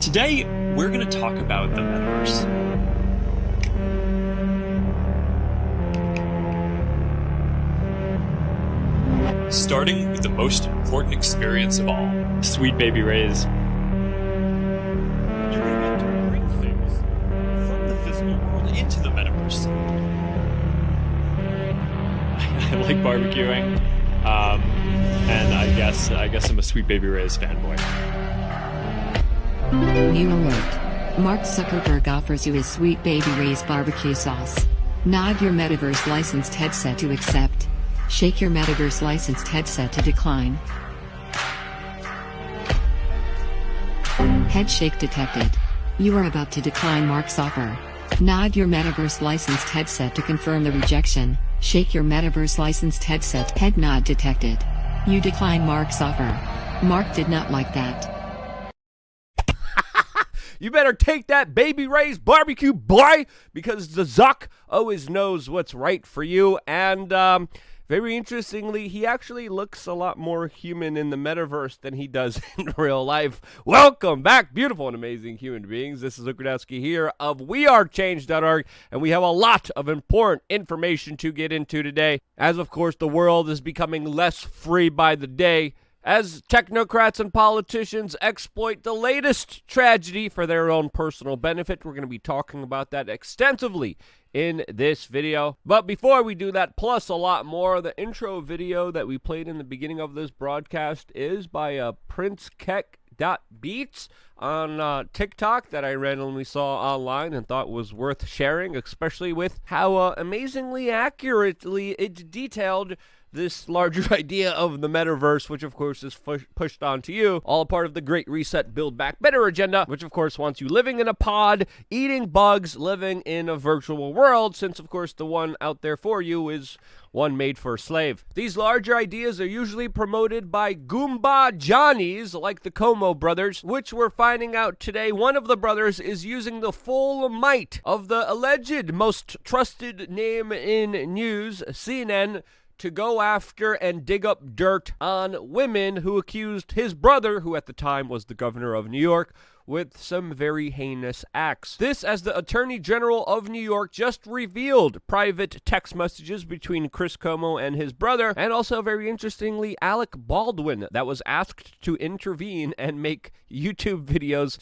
Today, we're going to talk about the metaverse. Starting with the most important experience of all. Sweet baby rays. You're going to bring things from the physical world into the metaverse. I like barbecuing. And I guess I'm a Sweet Baby Ray's fanboy. New alert. Mark Zuckerberg offers you his Sweet Baby Ray's barbecue sauce. Nod your Metaverse licensed headset to accept. Shake your Metaverse licensed headset to decline. Head shake detected. You are about to decline Mark's offer. Nod your Metaverse licensed headset to confirm the rejection. Shake your Metaverse licensed headset. Head nod detected. You decline Mark's offer. Mark did not like that. You better take that Baby Ray's barbecue, boy, because the Zuck always knows what's right for you. And very interestingly, he actually looks a lot more human in the metaverse than he does in real life. Welcome back, beautiful and amazing human beings. This is Luke Rudowski here of wearechange.org, and we have a lot of important information to get into today, as of course the world is becoming less free by the day, as technocrats and politicians exploit the latest tragedy for their own personal benefit. We're going to be talking about that extensively in this video. But before we do that, plus a lot more, the intro video that we played in the beginning of this broadcast is by PrinceKek.Beats on TikTok that I randomly saw online and thought was worth sharing, especially with how amazingly accurately it detailed this larger idea of the metaverse, which of course is pushed onto you, all part of the Great Reset Build Back Better agenda, which of course wants you living in a pod, eating bugs, living in a virtual world, since of course the one out there for you is one made for a slave. These larger ideas are usually promoted by Goomba Johnnies like the Cuomo brothers, which we're finding out today. One of the brothers is using the full might of the alleged most trusted name in news, CNN, to go after and dig up dirt on women who accused his brother, who at the time was the governor of New York, with some very heinous acts. This, as the Attorney General of New York just revealed private text messages between Chris Cuomo and his brother, and also, very interestingly, Alec Baldwin, that was asked to intervene and make Instagram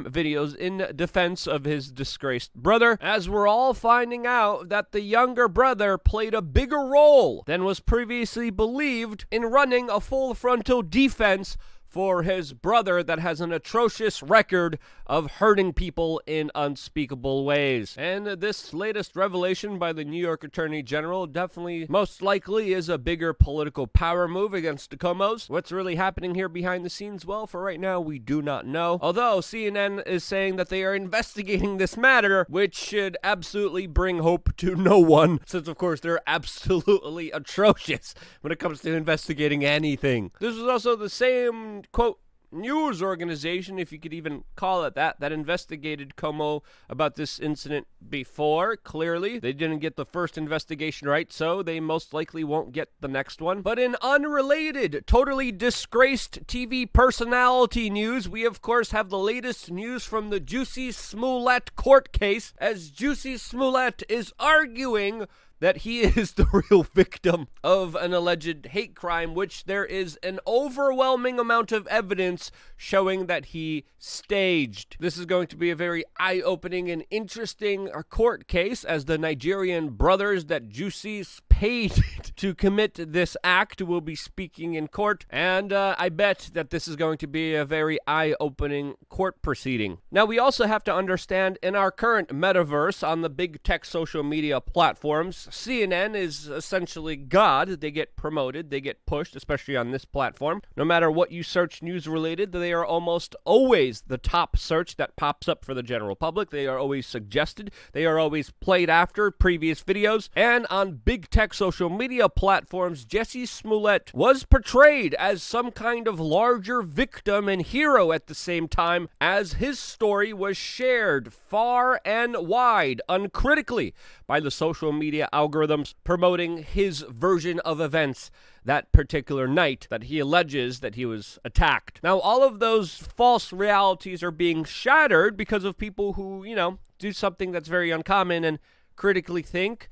videos in defense of his disgraced brother, as we're all finding out that the younger brother played a bigger role than was previously believed in running a full frontal defense for his brother that has an atrocious record of hurting people in unspeakable ways. And this latest revelation by the New York Attorney General definitely most likely is a bigger political power move against the Cuomos. What's really happening here behind the scenes? Well, for right now, we do not know. Although CNN is saying that they are investigating this matter, which should absolutely bring hope to no one, since of course they're absolutely atrocious when it comes to investigating anything. This was also the same quote news organization, if you could even call it that investigated Cuomo about this incident before. Clearly, they didn't get the first investigation right, so they most likely won't get the next one. But in unrelated, totally disgraced TV personality news, we of course have the latest news from the Jussie Smollett court case, as Jussie Smollett is arguing that he is the real victim of an alleged hate crime, which there is an overwhelming amount of evidence showing that he staged. This is going to be a very eye-opening and interesting court case, as the Nigerian brothers that Jussie paid to commit this act will be speaking in court, and I bet that this is going to be a very eye-opening court proceeding. Now, we also have to understand, in our current metaverse on the big tech social media platforms, CNN is essentially God. They get promoted, they get pushed, especially on this platform. No matter what you search news related, they are almost always the top search that pops up for the general public. They are always suggested. They are always played after previous videos. And on big tech tech social media platforms, Jussie Smollett was portrayed as some kind of larger victim and hero at the same time as his story was shared far and wide, uncritically, by the social media algorithms promoting his version of events that particular night that he alleges that he was attacked. Now, all of those false realities are being shattered because of people who, do something that's very uncommon and critically think,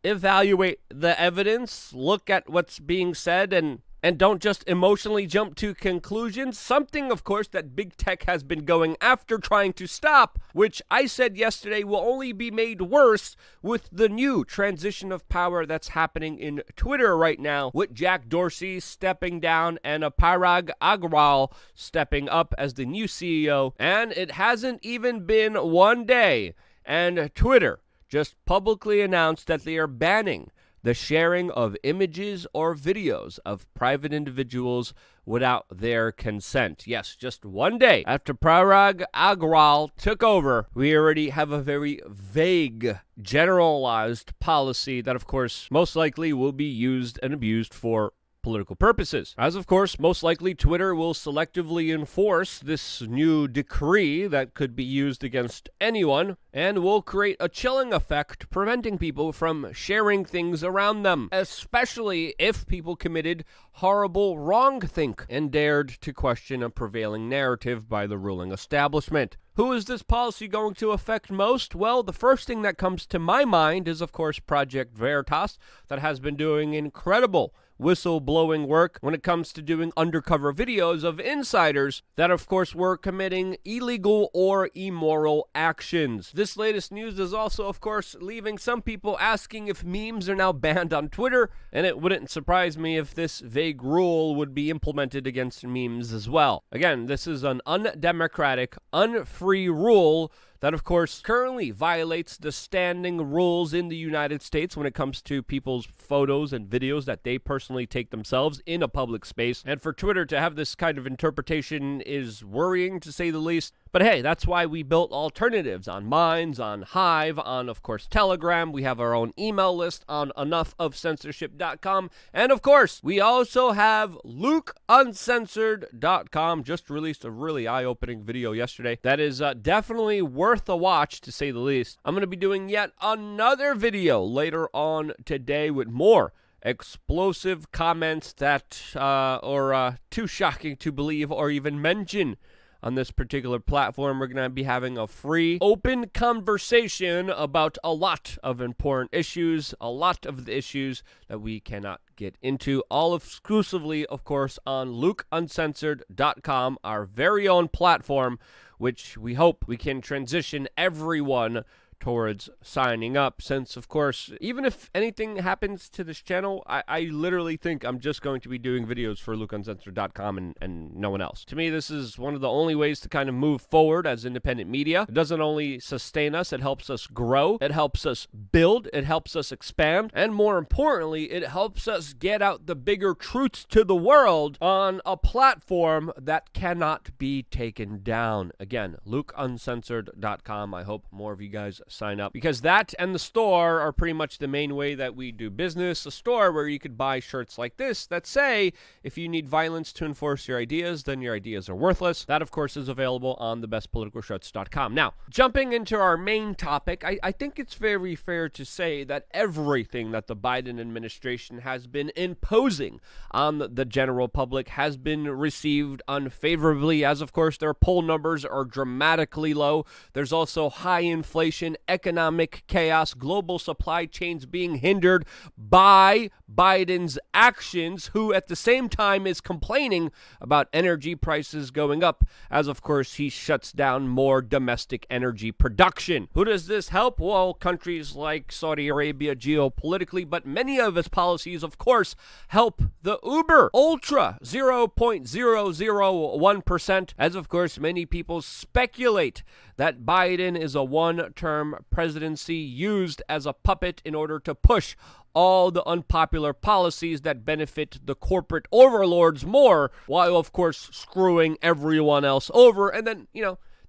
evaluate the evidence, look at what's being said, and don't just emotionally jump to conclusions. Something, of course, that big tech has been going after trying to stop, which I said yesterday will only be made worse with the new transition of power that's happening in Twitter right now, with Jack Dorsey stepping down and Parag Agrawal stepping up as the new CEO. And it hasn't even been one day, and Twitter just publicly announced that they are banning the sharing of images or videos of private individuals without their consent. Yes, just one day after Parag Agrawal took over, we already have a very vague, generalized policy that, of course, most likely will be used and abused for political purposes. As of course, most likely Twitter will selectively enforce this new decree that could be used against anyone and will create a chilling effect, preventing people from sharing things around them, especially if people committed horrible wrongthink and dared to question a prevailing narrative by the ruling establishment. Who is this policy going to affect most? Well, the first thing that comes to my mind is, of course, Project Veritas, that has been doing incredible whistleblowing work when it comes to doing undercover videos of insiders that, of course, were committing illegal or immoral actions. This latest news is also, of course, leaving some people asking if memes are now banned on Twitter, and it wouldn't surprise me if this vague rule would be implemented against memes as well. Again, this is an undemocratic, unfree rule that, of course, currently violates the standing rules in the United States when it comes to people's photos and videos that they personally take themselves in a public space. And for Twitter to have this kind of interpretation is worrying, to say the least. But hey, that's why we built alternatives on Minds, on Hive, on, of course, Telegram. We have our own email list on enough-of-censorship.com. And, of course, we also have LukeUncensored.com. Just released a really eye-opening video yesterday that is definitely worth a watch, to say the least. I'm going to be doing yet another video later on today with more explosive comments that are too shocking to believe or even mention on this particular platform. We're going to be having a free, open conversation about a lot of important issues, a lot of the issues that we cannot get into, all exclusively, of course, on LukeUncensored.com, our very own platform, which we hope we can transition everyone towards signing up, since, of course, even if anything happens to this channel, I literally think I'm just going to be doing videos for LukeUncensored.com and no one else. To me, this is one of the only ways to kind of move forward as independent media. It doesn't only sustain us, it helps us grow, it helps us build, it helps us expand, and more importantly, it helps us get out the bigger truths to the world on a platform that cannot be taken down. Again, LukeUncensored.com. I hope more of you guys sign up, because that and the store are pretty much the main way that we do business. A store where you could buy shirts like this that say, if you need violence to enforce your ideas, then your ideas are worthless. That, of course, is available on thebestpoliticalshirts.com. Now, jumping into our main topic, I think it's very fair to say that everything that the Biden administration has been imposing on the general public has been received unfavorably, as, of course, their poll numbers are dramatically low. There's also high inflation, economic chaos, global supply chains being hindered by Biden's actions, who at the same time is complaining about energy prices going up, as of course he shuts down more domestic energy production. Who does this help? Well, countries like Saudi Arabia geopolitically, but many of his policies, of course, help the uber ultra 0.001%, as of course many people speculate that Biden is a one-term presidency used as a puppet in order to push all the unpopular policies that benefit the corporate overlords more, while, of course, screwing everyone else over. And then,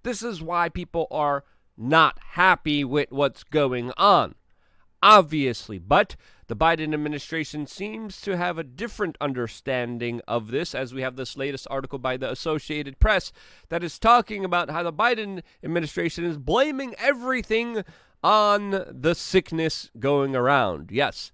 this is why people are not happy with what's going on. obviously. But the Biden administration seems to have a different understanding of this, as we have this latest article by the Associated Press that is talking about how the Biden administration is blaming everything on the sickness going around. Yes,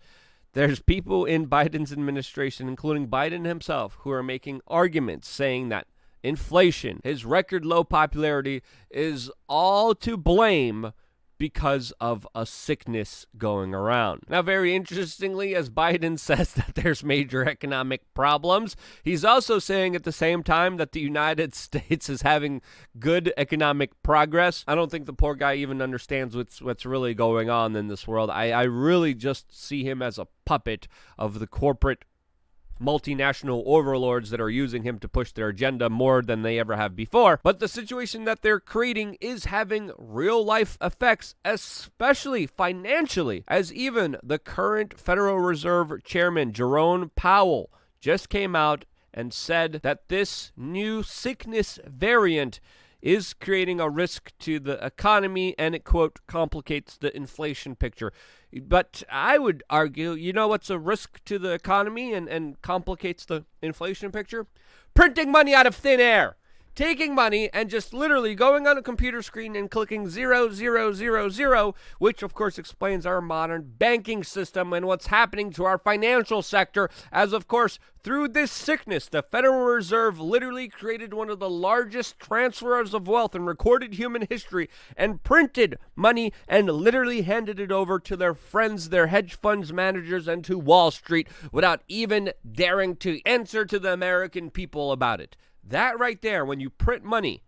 there's people in Biden's administration, including Biden himself, who are making arguments saying that inflation, his record low popularity, is all to blame because of a sickness going around. Now, very interestingly, as Biden says that there's major economic problems, he's also saying at the same time that the United States is having good economic progress. I don't think the poor guy even understands what's really going on in this world. I really just see him as a puppet of the corporate multinational overlords that are using him to push their agenda more than they ever have before. But the situation that they're creating is having real life effects, especially financially, as even the current Federal Reserve Chairman, Jerome Powell, just came out and said that this new sickness variant is creating a risk to the economy, and it, quote, complicates the inflation picture. But I would argue, you know what's a risk to the economy and complicates the inflation picture? Printing money out of thin air. Taking money and just literally going on a computer screen and clicking 0, which of course explains our modern banking system and what's happening to our financial sector, as of course through this sickness, the Federal Reserve literally created one of the largest transfers of wealth in recorded human history and printed money and literally handed it over to their friends, their hedge funds managers, and to Wall Street without even daring to answer to the American people about it. That right there, when you print money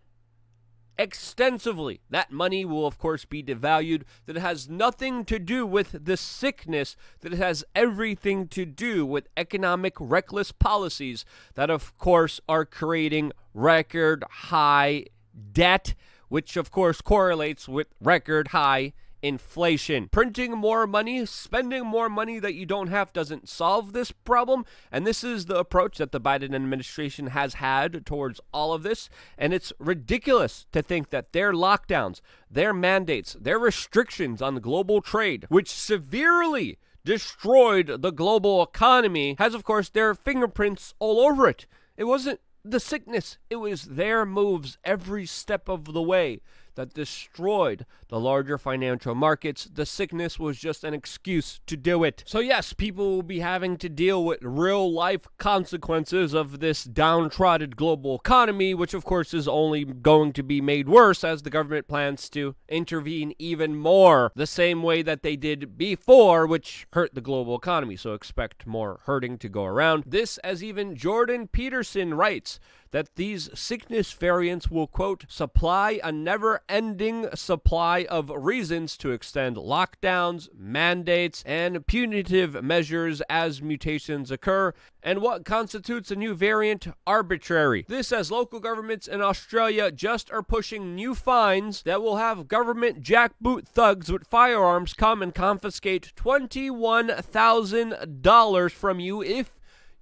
extensively, that money will, of course, be devalued. That it has nothing to do with the sickness, that it has everything to do with economic reckless policies that, of course, are creating record high debt, which, of course, correlates with record high inflation. Printing more money, spending more money that you don't have doesn't solve this problem, and this is the approach that the Biden administration has had towards all of this, and it's ridiculous to think that their lockdowns, their mandates, their restrictions on global trade, which severely destroyed the global economy, has of course their fingerprints all over it. It wasn't the sickness, it was their moves every step of the way that destroyed the larger financial markets. The sickness was just an excuse to do it. So yes, people will be having to deal with real life consequences of this downtrodden global economy, which of course is only going to be made worse as the government plans to intervene even more, the same way that they did before, which hurt the global economy. So expect more hurting to go around. This, as even Jordan Peterson writes, that these sickness variants will, quote, supply a never-ending supply of reasons to extend lockdowns, mandates, and punitive measures as mutations occur. And what constitutes a new variant? Arbitrary. This, as local governments in Australia just are pushing new fines that will have government jackboot thugs with firearms come and confiscate $21,000 from you if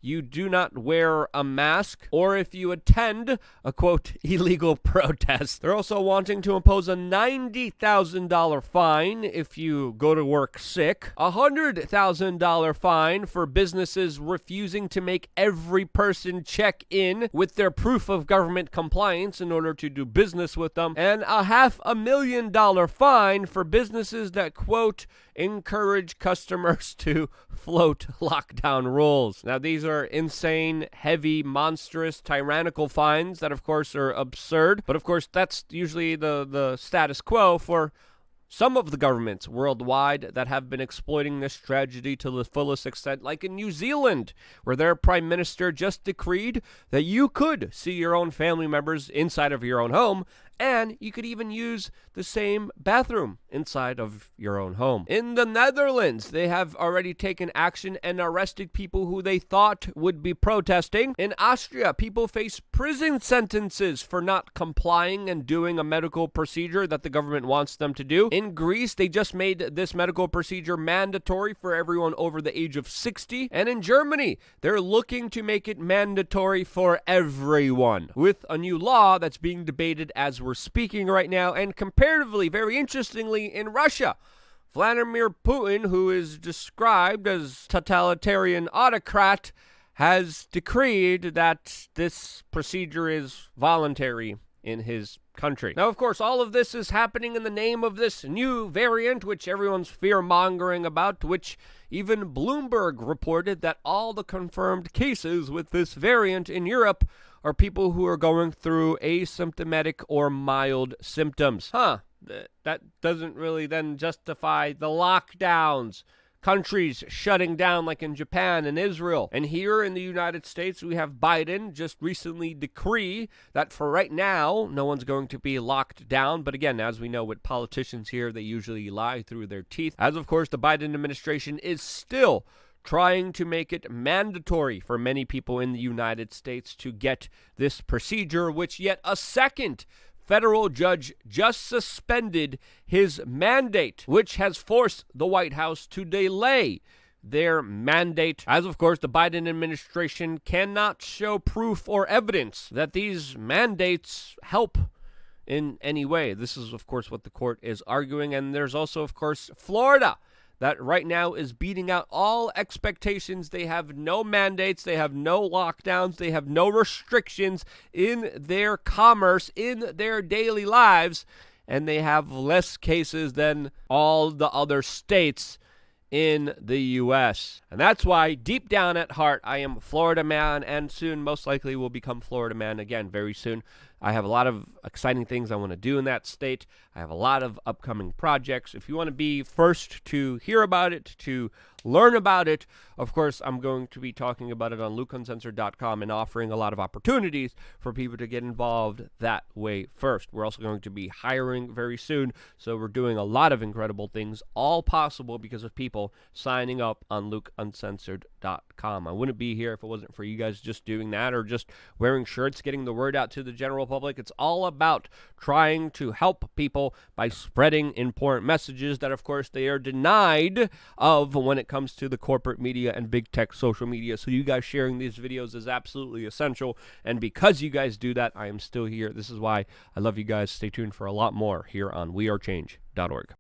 you do not wear a mask, or if you attend a, quote, illegal protest. They're also wanting to impose a $90,000 fine if you go to work sick, a $100,000 fine for businesses refusing to make every person check in with their proof of government compliance in order to do business with them, and a $500,000 fine for businesses that, quote, encourage customers to float lockdown rules. Now, these are insane, heavy, monstrous, tyrannical fines that, of course, are absurd. But, of course, that's usually the status quo for some of the governments worldwide that have been exploiting this tragedy to the fullest extent, like in New Zealand, where their prime minister just decreed that you could see your own family members inside of your own home, and you could even use the same bathroom inside of your own home. In the Netherlands, they have already taken action and arrested people who they thought would be protesting. In Austria, people face prison sentences for not complying and doing a medical procedure that the government wants them to do. In Greece, they just made this medical procedure mandatory for everyone over the age of 60. And in Germany, they're looking to make it mandatory for everyone, with a new law that's being debated as we're speaking right now. And comparatively, very interestingly, in Russia, Vladimir Putin, who is described as totalitarian autocrat, has decreed that this procedure is voluntary in his country. Now, of course, all of this is happening in the name of this new variant, which everyone's fear-mongering about, which even Bloomberg reported that all the confirmed cases with this variant in Europe are people who are going through asymptomatic or mild symptoms. That doesn't really then justify the lockdowns, countries shutting down like in Japan and Israel. And here in the United States, we have Biden just recently decree that for right now, no one's going to be locked down. But again, as we know with politicians here, they usually lie through their teeth. As of course, the Biden administration is still trying to make it mandatory for many people in the United States to get this procedure, which yet a second federal judge just suspended his mandate, which has forced the White House to delay their mandate, as of course the Biden administration cannot show proof or evidence that these mandates help in any way. This is of course what the court is arguing. And there's also of course Florida, that right now is beating out all expectations. They have no mandates, they have no lockdowns, they have no restrictions in their commerce, in their daily lives, and they have less cases than all the other states in the U.S. And that's why, deep down at heart, I am a Florida man, and soon, most likely, will become Florida man again very soon. I have a lot of exciting things I want to do in that state. I have a lot of upcoming projects. If you want to be first to hear about it, to learn about it, of course, I'm going to be talking about it on LukeUncensored.com and offering a lot of opportunities for people to get involved that way first. We're also going to be hiring very soon, so we're doing a lot of incredible things, all possible because of people signing up on LukeUncensored.com. I wouldn't be here if it wasn't for you guys just doing that or just wearing shirts, getting the word out to the general public. It's all about trying to help people by spreading important messages that, of course, they are denied of when it comes to the corporate media and big tech social media. So you guys sharing these videos is absolutely essential. And because you guys do that, I am still here. This is why I love you guys. Stay tuned for a lot more here on wearechange.org.